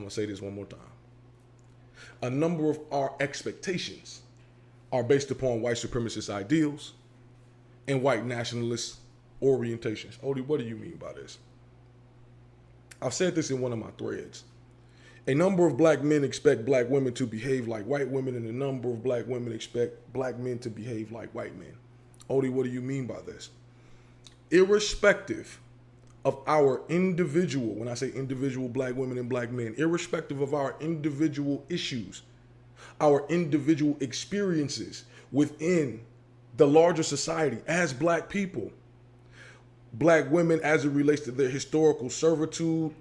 to say this one more time. A number of our expectations are based upon white supremacist ideals and white nationalist orientations. Odie, what do you mean by this? I've said this in one of my threads. A number of black men expect black women to behave like white women, and a number of black women expect black men to behave like white men. Odie, what do you mean by this? Irrespective of our individual, when I say individual black women and black men, irrespective of our individual issues, our individual experiences within the larger society as black people, black women as it relates to their historical servitude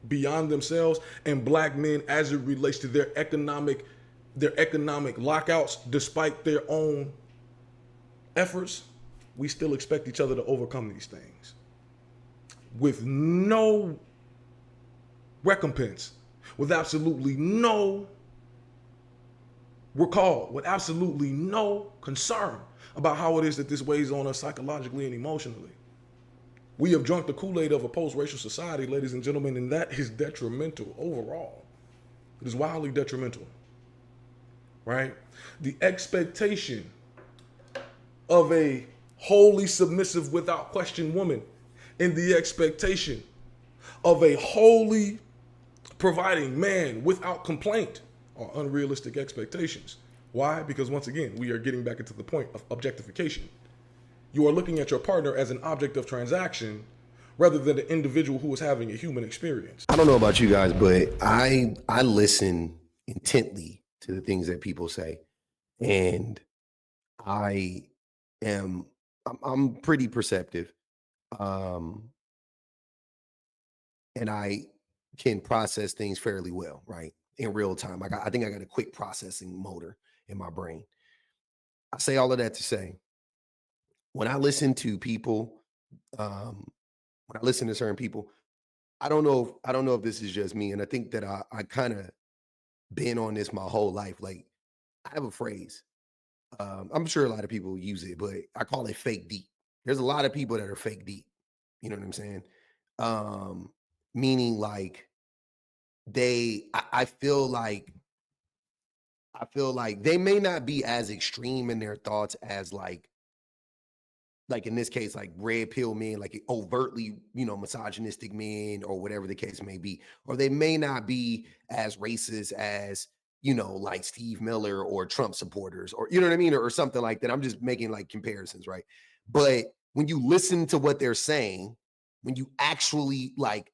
beyond themselves, and black men as it relates to their economic lockouts despite their own efforts, we still expect each other to overcome these things with no recompense, with absolutely no recall, with absolutely no concern about how it is that this weighs on us psychologically and emotionally. We have drunk the Kool-Aid of a post-racial society, ladies and gentlemen, and that is detrimental overall. It is wildly detrimental, right? The expectation of a wholly submissive, without question woman, and the expectation of a wholly providing man without complaint are unrealistic expectations. Why? Because once again, we are getting back into the point of objectification. You are looking at your partner as an object of transaction rather than an individual who is having a human experience. I don't know about you guys, but I listen intently to the things that people say, and I'm pretty perceptive, and I can process things fairly well, right, in real time. I think I got a quick processing motor in my brain. I say all of that to say, when I listen to people, when I listen to certain people, I don't know if this is just me, and I think that I kind of been on this my whole life. Like, I have a phrase. I'm sure a lot of people use it, but I call it fake deep. There's a lot of people that are fake deep. You know what I'm saying? Meaning like I feel like they may not be as extreme in their thoughts as like in this case, like red pill men, like overtly, misogynistic men or whatever the case may be. Or they may not be as racist as, like Steve Miller or Trump supporters, or, you know what I mean? Or something like that. I'm just making like comparisons, right? But when you listen to what they're saying, when you actually like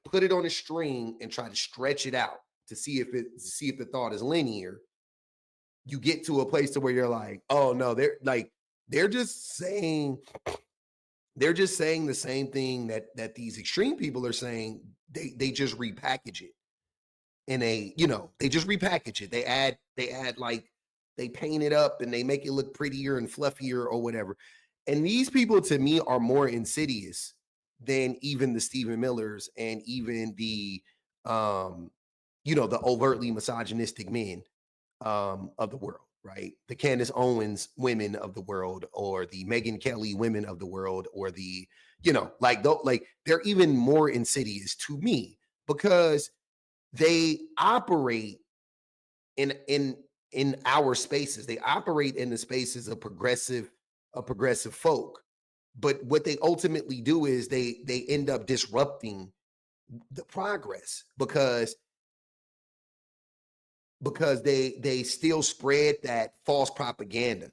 put it on a string and try to stretch it out to see if the thought is linear, you get to a place to where you're like, oh no, they're just saying the same thing that these extreme people are saying. They just repackage it in a, they just repackage it. They add like, they paint it up and they make it look prettier and fluffier or whatever. And these people to me are more insidious than even the Stephen Millers and even the the overtly misogynistic men of the world, right? The Candace Owens women of the world, or the Megyn Kelly women of the world, or the, like they're even more insidious to me because they operate in our spaces. They operate in the spaces of progressive folk. But what they ultimately do is they end up disrupting the progress because they still spread that false propaganda.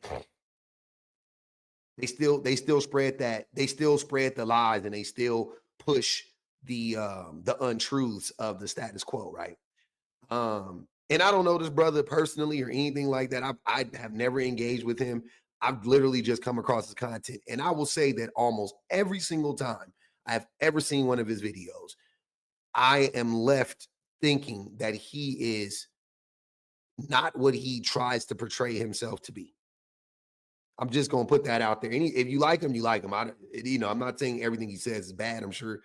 They still spread that. They still spread the lies, and they still push the untruths of the status quo, right? And I don't know this brother personally or anything like that. I have never engaged with him. I've literally just come across his content, and I will say that almost every single time I've ever seen one of his videos, I am left thinking that he is not what he tries to portray himself to be. I'm just gonna put that out there. If you like him, you like him. I'm not saying everything he says is bad. I'm sure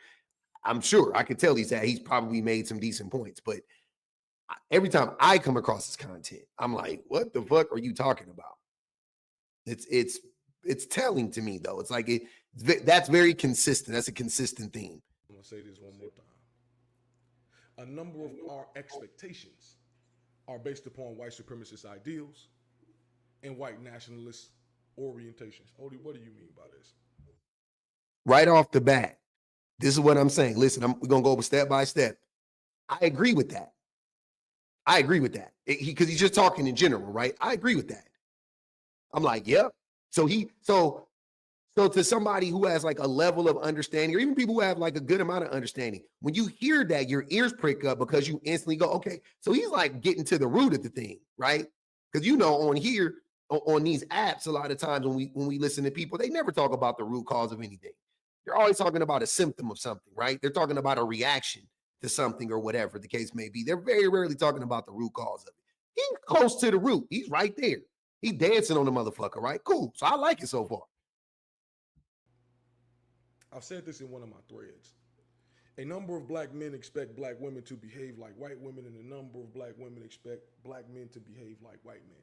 I could tell he's probably made some decent points, but every time I come across his content, I'm like, what the fuck are you talking about? It's telling to me though. It's like that's very consistent. That's a consistent theme. I'm gonna say this one more time. A number of our expectations are based upon white supremacist ideals and white nationalist orientations. Odie, what do you mean by this? Right off the bat, this is what I'm saying. Listen, we're going to go over step by step. I agree with that. I agree with that. Because he's just talking in general, right? I agree with that. I'm like, yep. So to somebody who has like a level of understanding, or even people who have like a good amount of understanding, when you hear that, your ears prick up because you instantly go, okay. So he's like getting to the root of the thing, right? Because on here, on these apps, a lot of times when we listen to people, they never talk about the root cause of anything. They're always talking about a symptom of something, right? They're talking about a reaction to something or whatever the case may be. They're very rarely talking about the root cause of it. He's close to the root. He's right there. He's dancing on the motherfucker, right? Cool. So I like it so far. I've said this in one of my threads. A number of black men expect black women to behave like white women, and a number of black women expect black men to behave like white men.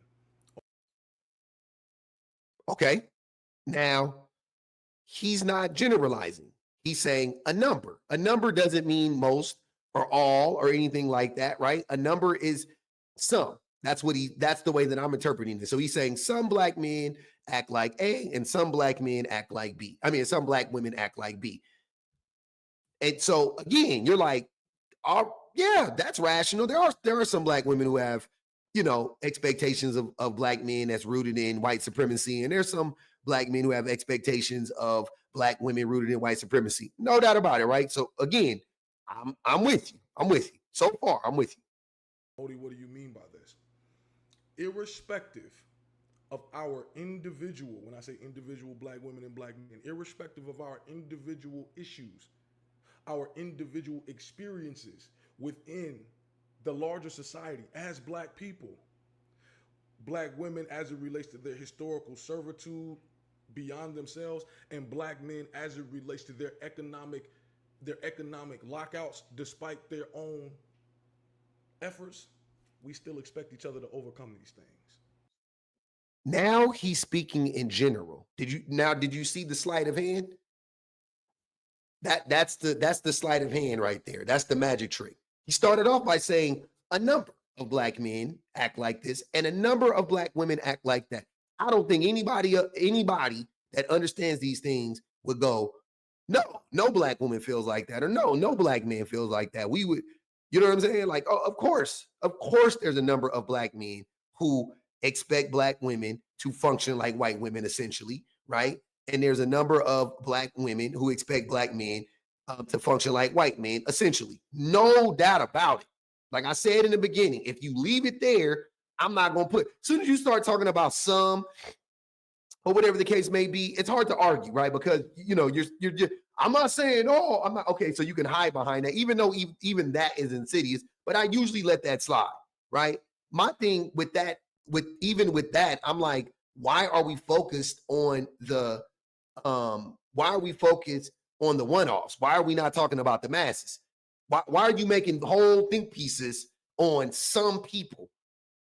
Okay. Now, he's not generalizing. He's saying a number. A number doesn't mean most or all or anything like that, right? A number is some. That's the way that I'm interpreting this. So he's saying some black men act like A and some black men act like B. I mean, some black women act like B. And so again, you're like, oh, yeah, that's rational. There are some black women who have, expectations of black men that's rooted in white supremacy. And there's some black men who have expectations of black women rooted in white supremacy. No doubt about it, right? So again, I'm with you. I'm with you. So far, I'm with you. Odie, what do you mean by this? Irrespective of our individual, when I say individual black women and black men, irrespective of our individual issues, our individual experiences within the larger society as black people, black women as it relates to their historical servitude beyond themselves, and black men as it relates to their economic lockouts despite their own efforts, we still expect each other to overcome these things. Now he's speaking in general. Did you see the sleight of hand? That's the sleight of hand right there. That's the magic trick. He started off by saying a number of black men act like this and a number of black women act like that. I don't think anybody that understands these things would go, no black woman feels like that, or no black man feels like that. We would, you know what I'm saying? Like, oh, of course, there's a number of black men who expect black women to function like white women, essentially, right? And there's a number of black women who expect black men to function like white men, essentially. No doubt about it. Like I said in the beginning, if you leave it there, I'm not going to put, as soon as you start talking about some or whatever the case may be, it's hard to argue, right? Because, you're just, I'm not saying, oh, I'm not, okay, so you can hide behind that, even though even that is insidious, but I usually let that slide, right? My thing with that, I'm like, why are we focused on the one-offs? Why are we not talking about the masses? Why are you making whole think pieces on some people,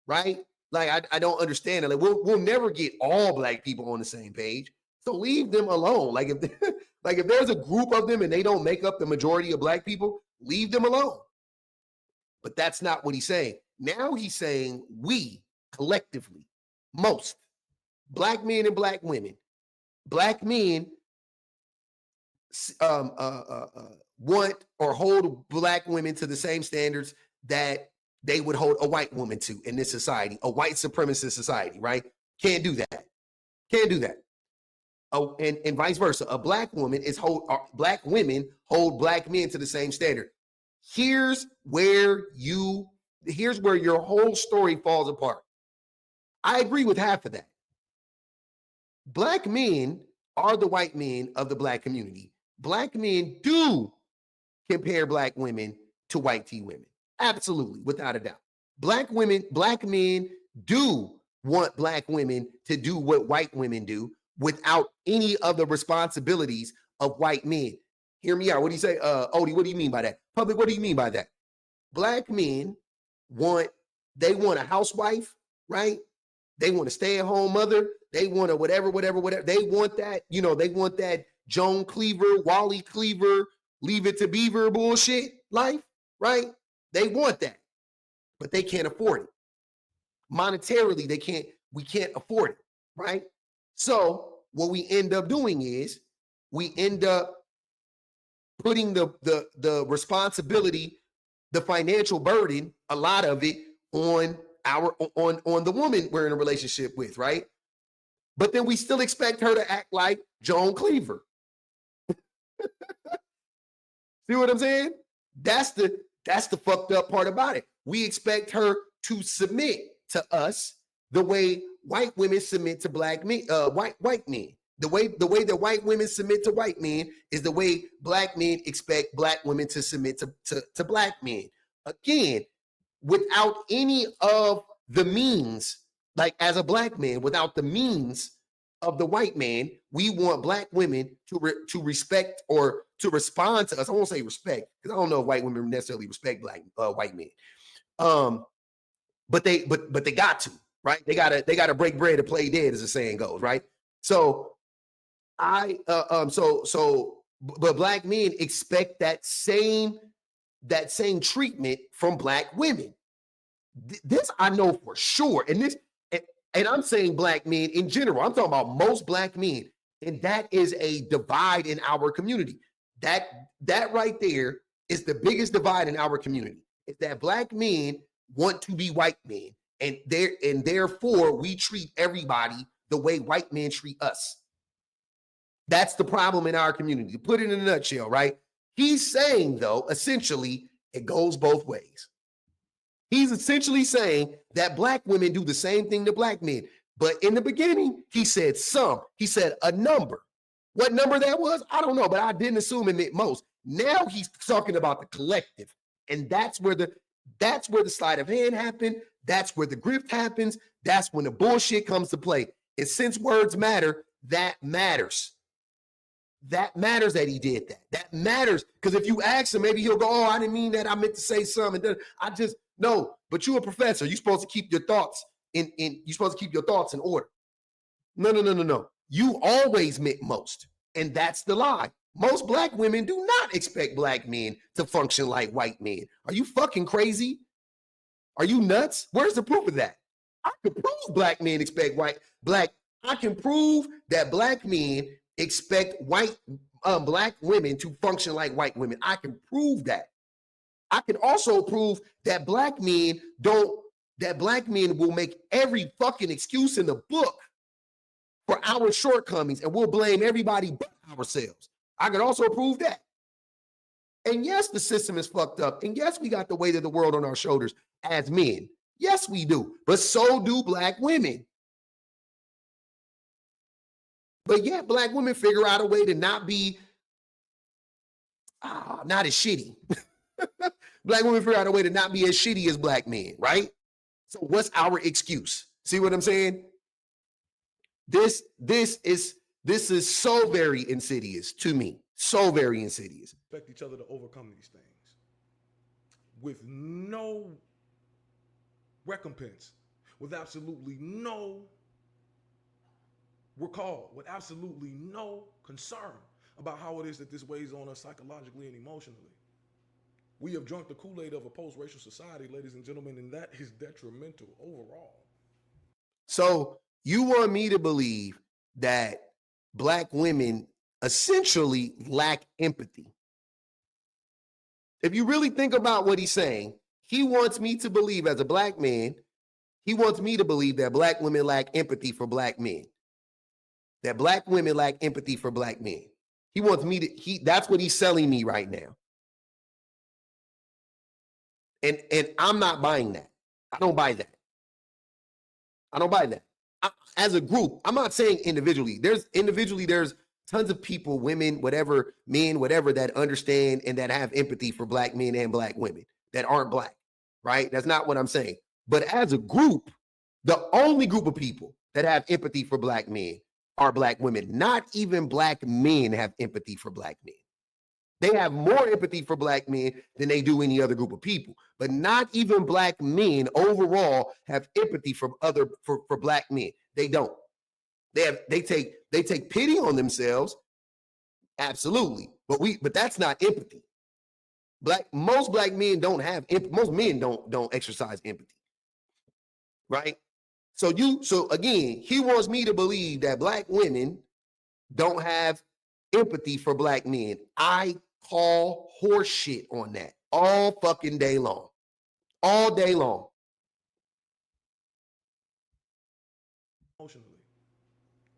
right? Like, I don't understand it. Like, we'll never get all black people on the same page. So leave them alone. Like if there's a group of them and they don't make up the majority of black people, leave them alone. But that's not what he's saying. Now he's saying we collectively, most black men and black women, black men want or hold black women to the same standards that they would hold a white woman to in this society, a white supremacist society, right? Can't do that. Can't do that. Oh, and vice versa. Black women hold black men to the same standard. Here's where your whole story falls apart. I agree with half of that. Black men are the white men of the black community. Black men do compare black women to white tea women. Absolutely, without a doubt. Black men do want black women to do what white women do without any of the responsibilities of white men. Hear me out. What do you say? Odie, what do you mean by that? Public, what do you mean by that? Black men want a housewife, right? They want a stay-at-home mother. They want a whatever. They want that, they want that Joan Cleaver, Wally Cleaver, Leave It to Beaver bullshit life, right? They want that, but they can't afford it. Monetarily, we can't afford it, right? So what we end up doing is we end up putting the responsibility, the financial burden, a lot of it on the woman we're in a relationship with, right? But then we still expect her to act like Joan Cleaver. See what I'm saying? That's the fucked up part about it. We expect her to submit to us the way white women submit to black men, white men. The way that white women submit to white men is the way black men expect black women to submit to black men. Again, without any of the means, like as a black man, without the means of the white man, we want black women to respect or to respond to us. I won't say respect, because I don't know if white women necessarily respect white men. But they got to, right? They gotta break bread to play dead, as the saying goes, right? So but black men expect that same treatment from black women. This I know for sure, and I'm saying black men in general. I'm talking about most black men, and that is a divide in our community. That right there is the biggest divide in our community. Is that black men want to be white men, and therefore we treat everybody the way white men treat us. That's the problem in our community. To put it in a nutshell, right? He's saying, though, essentially, it goes both ways. He's essentially saying that black women do the same thing to black men. But in the beginning, he said some. He said a number. What number that was, I don't know, but I didn't assume it meant most. Now he's talking about the collective. And that's where the sleight of hand happened. That's where the grift happens. That's when the bullshit comes to play. And since words matter, that matters. That matters that he did that. That matters. Because if you ask him, maybe he'll go, oh, I didn't mean that. I meant to say something. I just, no, but you're a professor. You're supposed to keep your thoughts you're supposed to keep your thoughts in order. No. You always meant most. And that's the lie. Most black women do not expect black men to function like white men. Are you fucking crazy? Are you nuts? Where's the proof of that? I can prove black men expect I can prove that black men expect black women to function like white women. I can prove that. I can also prove that black men will make every fucking excuse in the book for our shortcomings, and we'll blame everybody but ourselves. I can also prove that. And yes, the system is fucked up. And yes, we got the weight of the world on our shoulders as men. Yes, we do. But so do black women. But yet, black women figure out a way to not be not as shitty. Black women figure out a way to not be as shitty as black men, right? So what's our excuse? See what I'm saying? This is so very insidious to me. So very insidious. Expect each other to overcome these things with no recompense, with absolutely no recall, with absolutely no concern about how it is that this weighs on us psychologically and emotionally. We have drunk the Kool-Aid of a post-racial society, ladies and gentlemen, and that is detrimental overall. So you want me to believe that black women essentially lack empathy? If you really think about what he's saying, he wants me to believe, as a black man, he wants me to believe that black women lack empathy for black men. That black women lack empathy for black men. He wants me to, that's what he's selling me right now. And I'm not buying that. I don't buy that. As a group, I'm not saying individually. There's tons of people, women, whatever, men, whatever, that understand and that have empathy for black men and black women that aren't black, right? That's not what I'm saying. But as a group, the only group of people that have empathy for black men are black women. Not even black men have empathy for black men. They have more empathy for black men than they do any other group of people. But not even black men overall have empathy for black men. They don't. They take pity on themselves. Absolutely. But that's not empathy. Most black men don't have most men don't exercise empathy, right? So again, he wants me to believe that black women don't have empathy for black men. I call horse shit on that all fucking day long. All day long. Emotionally.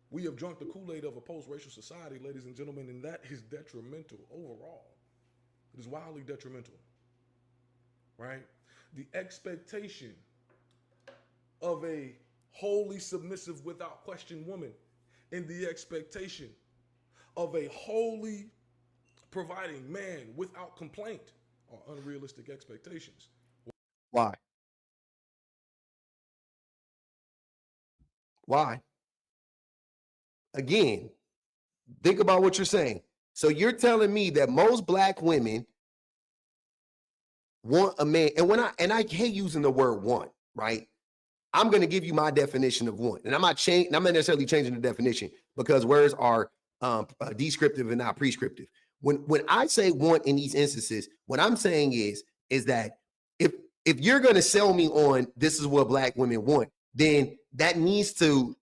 We have drunk the Kool-Aid of a post-racial society, ladies and gentlemen, and that is detrimental overall. It is wildly detrimental, right? The expectation of a wholly submissive, without question woman, and the expectation of a wholly providing man without complaint are unrealistic expectations. Why? Why? Again, think about what you're saying. So you're telling me that most black women want a man, and I hate using the word want, right? I'm going to give you my definition of want, and I'm not necessarily changing the definition because words are descriptive and not prescriptive. When I say want in these instances, what I'm saying is that if you're going to sell me on this is what black women want, then that needs to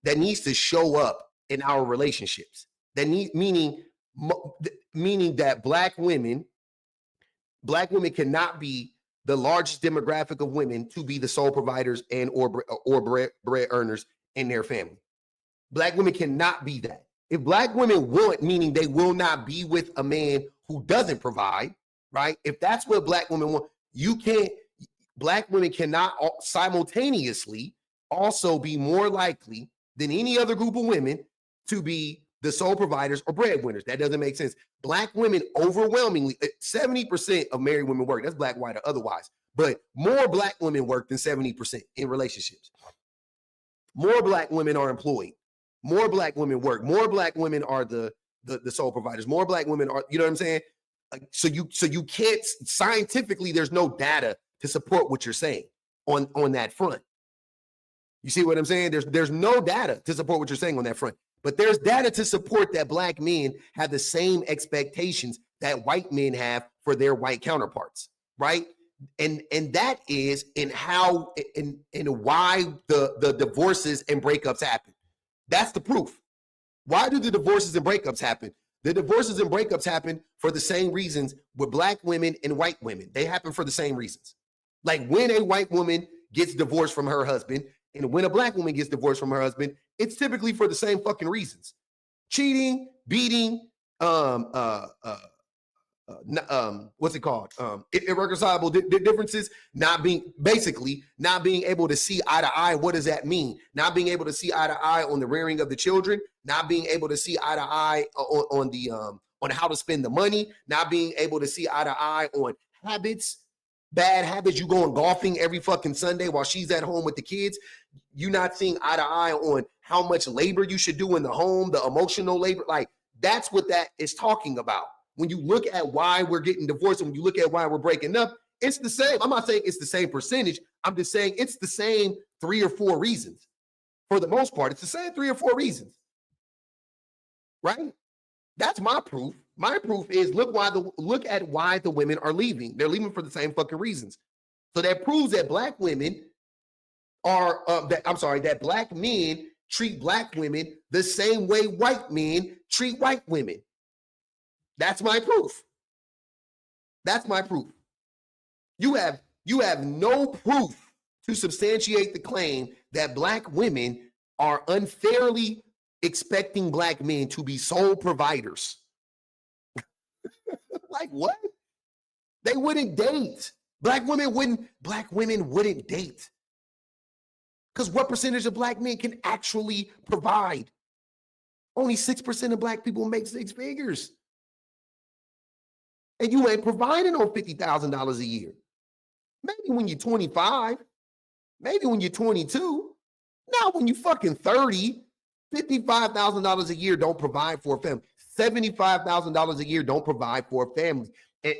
show up in our relationships. Meaning that black women cannot be the largest demographic of women to be the sole providers and or bread earners in their family. Black women cannot be that. If black women want, meaning they will not be with a man who doesn't provide, right? If that's what black women want, black women cannot simultaneously also be more likely than any other group of women to be the sole providers or breadwinners. That doesn't make sense. Black women overwhelmingly, 70% of married women work. That's black, white, or otherwise. But more black women work than 70% in relationships. More black women are employed. More black women work. More black women are the sole providers. More black women are, you know what I'm saying? So you can't, scientifically, there's no data to support what you're saying on that front. You see what I'm saying? There's no data to support what you're saying on that front. But there's data to support that black men have the same expectations that white men have for their white counterparts, right? And that is in how and why the divorces and breakups happen. That's the proof. Why do the divorces and breakups happen? The divorces and breakups happen for the same reasons with black women and white women. They happen for the same reasons. Like when a white woman gets divorced from her husband and when a black woman gets divorced from her husband, it's typically for the same fucking reasons. Cheating, beating, what's it called? Irreconcilable differences, not being able to see eye to eye. What does that mean? Not being able to see eye to eye on the rearing of the children, not being able to see eye to eye on how to spend the money, not being able to see eye to eye on habits, bad habits. You going golfing every fucking Sunday while she's at home with the kids. You not seeing eye to eye on how much labor you should do in the home, the emotional labor. Like that's what that is talking about. When you look at why we're getting divorced and when you look at why we're breaking up, it's the same. I'm not saying it's the same percentage. I'm just saying it's the same 3 or 4 reasons. For the most part, it's the same 3 or 4 reasons. Right? That's my proof. My proof is look at why the women are leaving. They're leaving for the same fucking reasons. So that proves that black women are that black men treat black women the same way white men treat white women. That's my proof. That's my proof. You have no proof to substantiate the claim that black women are unfairly expecting black men to be sole providers. Like what? They wouldn't date. Black women wouldn't date. Because what percentage of black men can actually provide? Only 6% of black people make 6 figures. And you ain't providing on $50,000 a year. Maybe when you're 25, maybe when you're 22, not when you're fucking 30. $55,000 a year don't provide for a family. $75,000 a year don't provide for a family.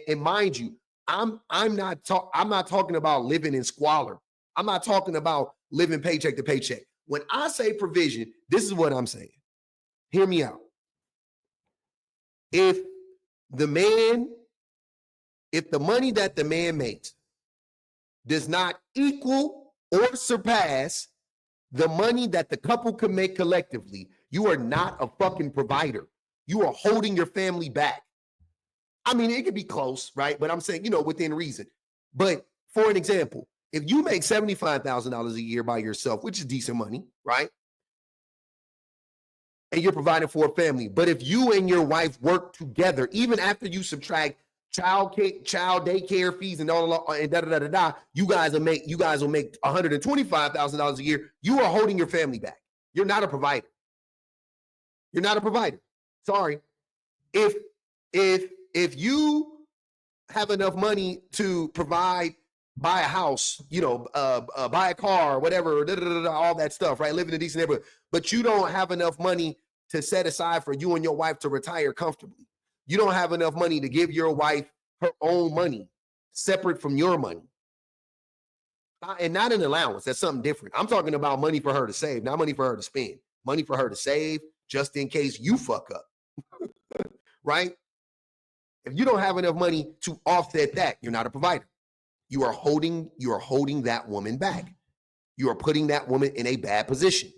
And mind you, I'm not talking about living in squalor. I'm not talking about living paycheck to paycheck. When I say provision, this is what I'm saying. Hear me out. If the man if the money that the man makes does not equal or surpass the money that the couple can make collectively, you are not a fucking provider. You are holding your family back. I mean, it could be close, right? But I'm saying, you know, within reason. But for an example, if you make $75,000 a year by yourself, which is decent money, right? And you're providing for a family. But if you and your wife work together, even after you subtract child daycare fees and all and you guys will make $125,000 a year. You are holding your family back. You're not a provider. You're not a provider. Sorry. If you have enough money to buy a house, you know, buy a car, whatever, all that stuff, right? Live in a decent neighborhood, but you don't have enough money to set aside for you and your wife to retire comfortably. You don't have enough money to give your wife her own money, separate from your money. And not an allowance. That's something different. I'm talking about money for her to save, not money for her to spend. Money for her to save just in case you fuck up, right? If you don't have enough money to offset that, you're not a provider. You are holding that woman back. You are putting that woman in a bad position.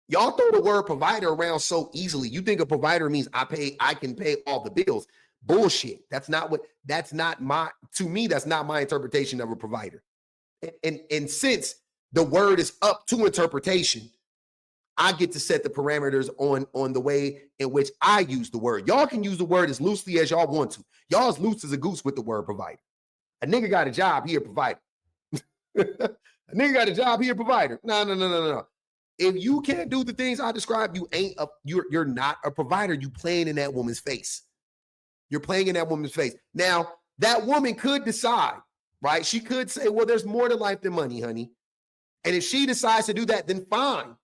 Y'all throw the word provider around so easily. You think a provider means I can pay all the bills. Bullshit. That's not my interpretation of a provider. And since the word is up to interpretation, I get to set the parameters on the way in which I use the word. Y'all can use the word as loosely as y'all want to. Y'all as loose as a goose with the word provider. A nigga got a job, he a provider. A nigga got a job, he a provider. No. If you can't do the things I described, you're not a provider. You playing in that woman's face. You're playing in that woman's face. Now, that woman could decide, right? She could say, well, there's more to life than money, honey. And if she decides to do that, then fine.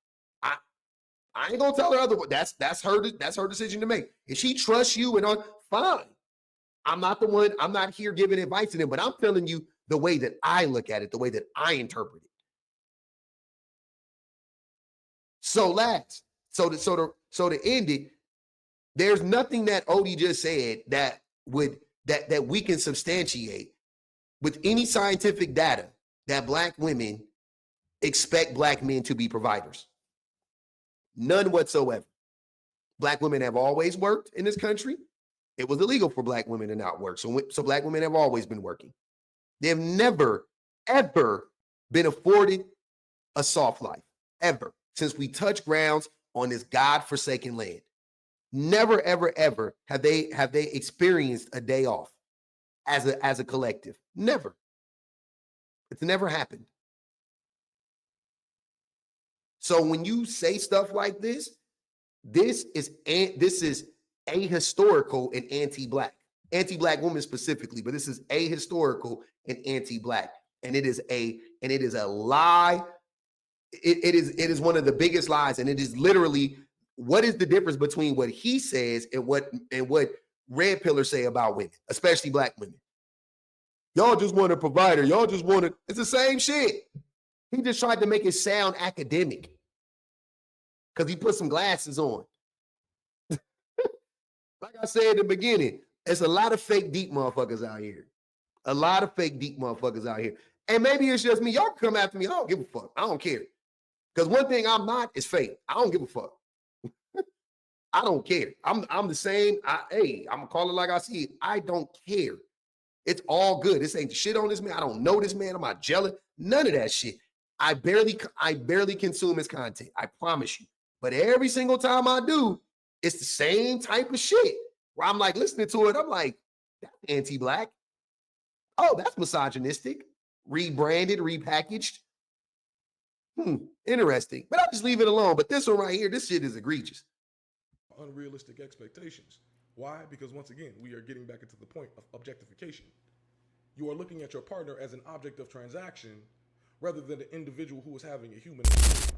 I ain't gonna tell her otherwise. That's her decision to make. If she trusts you and on, fine. I'm not the one, I'm not here giving advice to them, but I'm telling you the way that I look at it, the way that I interpret it. So to end it, there's nothing that Odie just said that we can substantiate with any scientific data that Black women expect Black men to be providers. None whatsoever. Black women have always worked in this country. It was illegal for Black women to not work. So Black women have always been working. They've never, ever been afforded a soft life, ever, since we touched grounds on this God-forsaken land. Never, ever, ever have they experienced a day off as a collective. Never. It's never happened. So when you say stuff like this is ahistorical and anti-Black women specifically, but this is ahistorical and anti-Black, and it is a lie. It is one of the biggest lies, and it is literally, what is the difference between what he says and what red pillars say about women, especially Black women? Y'all just want a provider. Y'all just want to. It's the same shit. He just tried to make it sound academic because he put some glasses on. Like I said in the beginning, there's a lot of fake deep motherfuckers out here. A lot of fake deep motherfuckers out here. And maybe it's just me. Y'all can come after me. I don't give a fuck. I don't care. Because one thing I'm not is fake. I don't give a fuck. I don't care. I'm the same. I'm gonna call it like I see it. I don't care. It's all good. This ain't the shit on this man. I don't know this man. I'm not jealous. None of that shit. I barely consume his content. I promise you. But every single time I do, it's the same type of shit where I'm like listening to it. I'm like, that's anti-Black. Oh, that's misogynistic. Rebranded, repackaged. Interesting. But I'll just leave it alone. But this one right here, this shit is egregious. Unrealistic expectations. Why? Because once again, we are getting back into the point of objectification. You are looking at your partner as an object of transaction rather than an individual who is having a human experience.